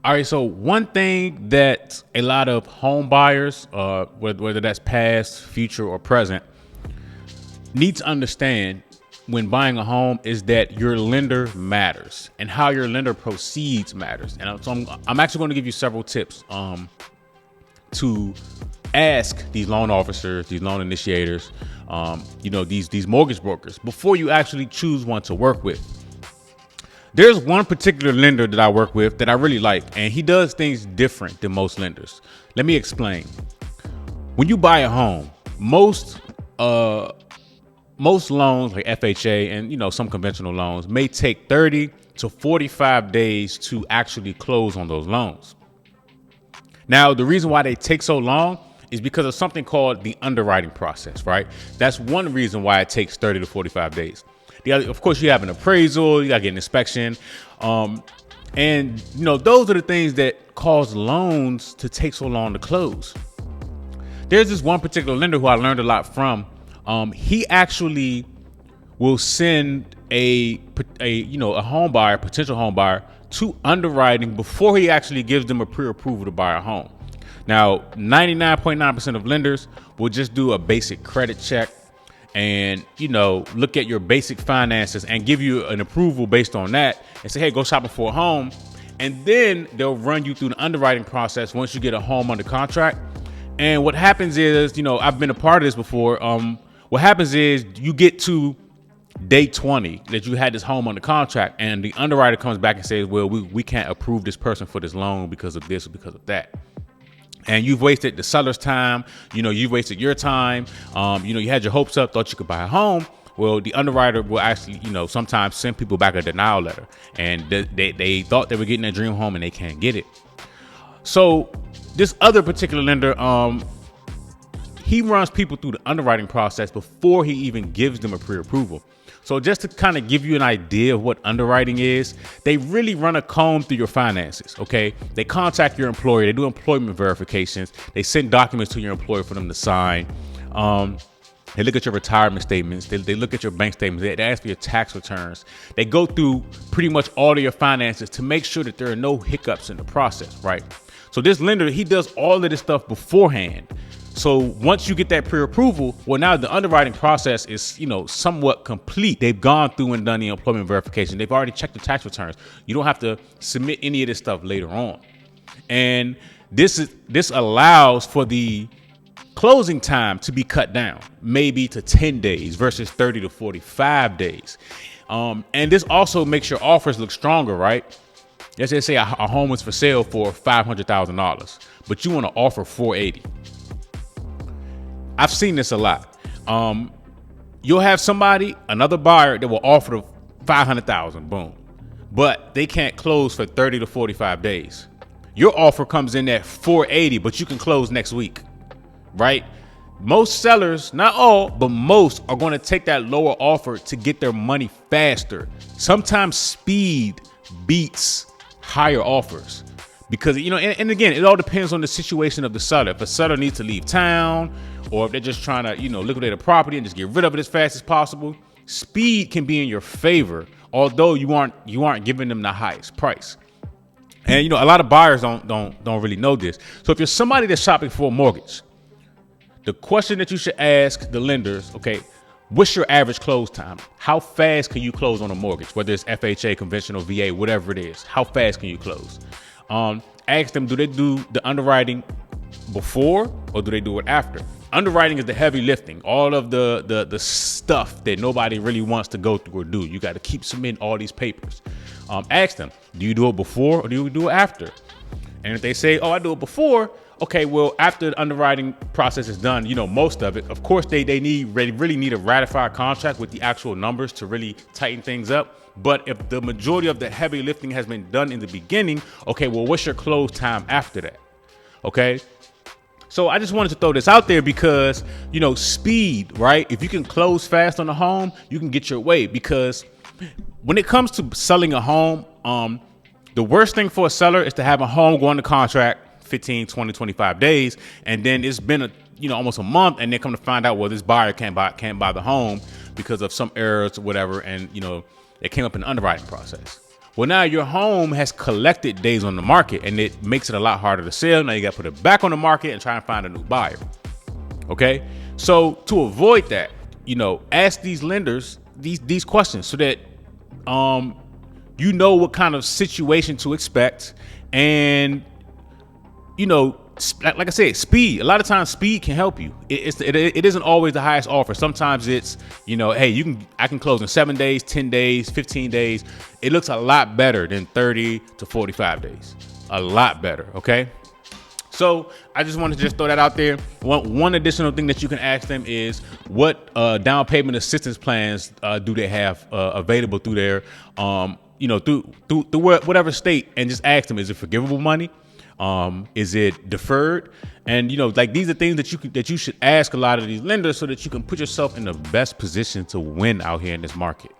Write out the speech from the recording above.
All right, so one thing that a lot of home buyers, whether that's past, future, or present, need to understand when buying a home is that your lender matters and how your lender proceeds matters. And so I'm actually going to give you several tips to ask these loan officers, these loan initiators, these mortgage brokers before you actually choose one to work with. There's one particular lender that I work with that I really like, and he does things different than most lenders. Let me explain. When you buy a home, most loans like FHA and some conventional loans may take 30 to 45 days to actually close on those loans. Now, the reason why they take so long is because of something called the underwriting process, right? That's one reason why it takes 30 to 45 days. Of course, you have an appraisal, you got to get an inspection. And those are the things that cause loans to take so long to close. There's this one particular lender who I learned a lot from. He actually will send a home buyer, potential home buyer, to underwriting before he actually gives them a pre-approval to buy a home. Now, 99.9% of lenders will just do a basic credit check and, look at your basic finances and give you an approval based on that and say, hey, go shopping for a home. And then they'll run you through the underwriting process once you get a home under contract. And what happens is, I've been a part of this before. What happens is you get to day 20 that you had this home under contract and the underwriter comes back and says, well, we can't approve this person for this loan because of this or because of that. And you've wasted the seller's time, you've wasted your time. You had your hopes up, thought you could buy a home. Well, the underwriter will actually, sometimes send people back a denial letter. And they thought they were getting their dream home and they can't get it. So this other particular lender, he runs people through the underwriting process before he even gives them a pre-approval. So just to kind of give you an idea of what underwriting is, they really run a comb through your finances, okay? They contact your employer, they do employment verifications, they send documents to your employer for them to sign. They look at your retirement statements, they look at your bank statements, they ask for your tax returns. They go through pretty much all of your finances to make sure that there are no hiccups in the process, right? So this lender, he does all of this stuff beforehand. So once you get that pre-approval, well, now the underwriting process is, somewhat complete. They've gone through and done the employment verification. They've already checked the tax returns. You don't have to submit any of this stuff later on. And this allows for the closing time to be cut down, maybe to 10 days versus 30 to 45 days. And this also makes your offers look stronger, right? Let's just say a home is for sale for $500,000, but you want to offer $480,000. I've seen this a lot. You'll have another buyer that will offer the $500,000, boom, but they can't close for 30 to 45 days. Your offer comes in at $480,000, but you can close next week, right? Most sellers, not all, but most are going to take that lower offer to get their money faster. Sometimes speed beats higher offers because, and again, it all depends on the situation of the seller. If a seller needs to leave town, or if they're just trying to, liquidate a property and just get rid of it as fast as possible, speed can be in your favor, although you aren't giving them the highest price. And a lot of buyers don't really know this. So if you're somebody that's shopping for a mortgage, the question that you should ask the lenders, okay, what's your average close time? How fast can you close on a mortgage? Whether it's FHA, conventional, VA, whatever it is, how fast can you close? Ask them, do they do the underwriting before or do they do it after? Underwriting is the heavy lifting, all of the stuff that nobody really wants to go through or do. You got to keep submitting all these papers. Ask them, do you do it before or do you do it after? And if they say, oh, I do it before, okay, well, after the underwriting process is done, most of it, of course, they really need a ratified contract with the actual numbers to really tighten things up. But if the majority of the heavy lifting has been done in the beginning, okay, well, what's your close time after that? Okay. So I just wanted to throw this out there because, speed, right? If you can close fast on a home, you can get your way, because when it comes to selling a home, the worst thing for a seller is to have a home go under contract 15, 20, 25 days. And then it's been almost a month and they come to find out, well, this buyer can't buy the home because of some errors or whatever. And, it came up in the underwriting process. Well, now your home has collected days on the market, and it makes it a lot harder to sell. Now you got to put it back on the market and try and find a new buyer. Okay. So to avoid that, ask these lenders these questions so that you know what kind of situation to expect. And like I said, speed. A lot of times speed can help you. It isn't always the highest offer. Sometimes it's, hey, I can close in 7 days, 10 days, 15 days. It looks a lot better than 30 to 45 days. A lot better. Okay. So I just wanted to just throw that out there. One additional thing that you can ask them is what down payment assistance plans do they have available through their, through whatever state, and just ask them, is it forgivable money? Is it deferred? And these are things that you should ask a lot of these lenders so that you can put yourself in the best position to win out here in this market.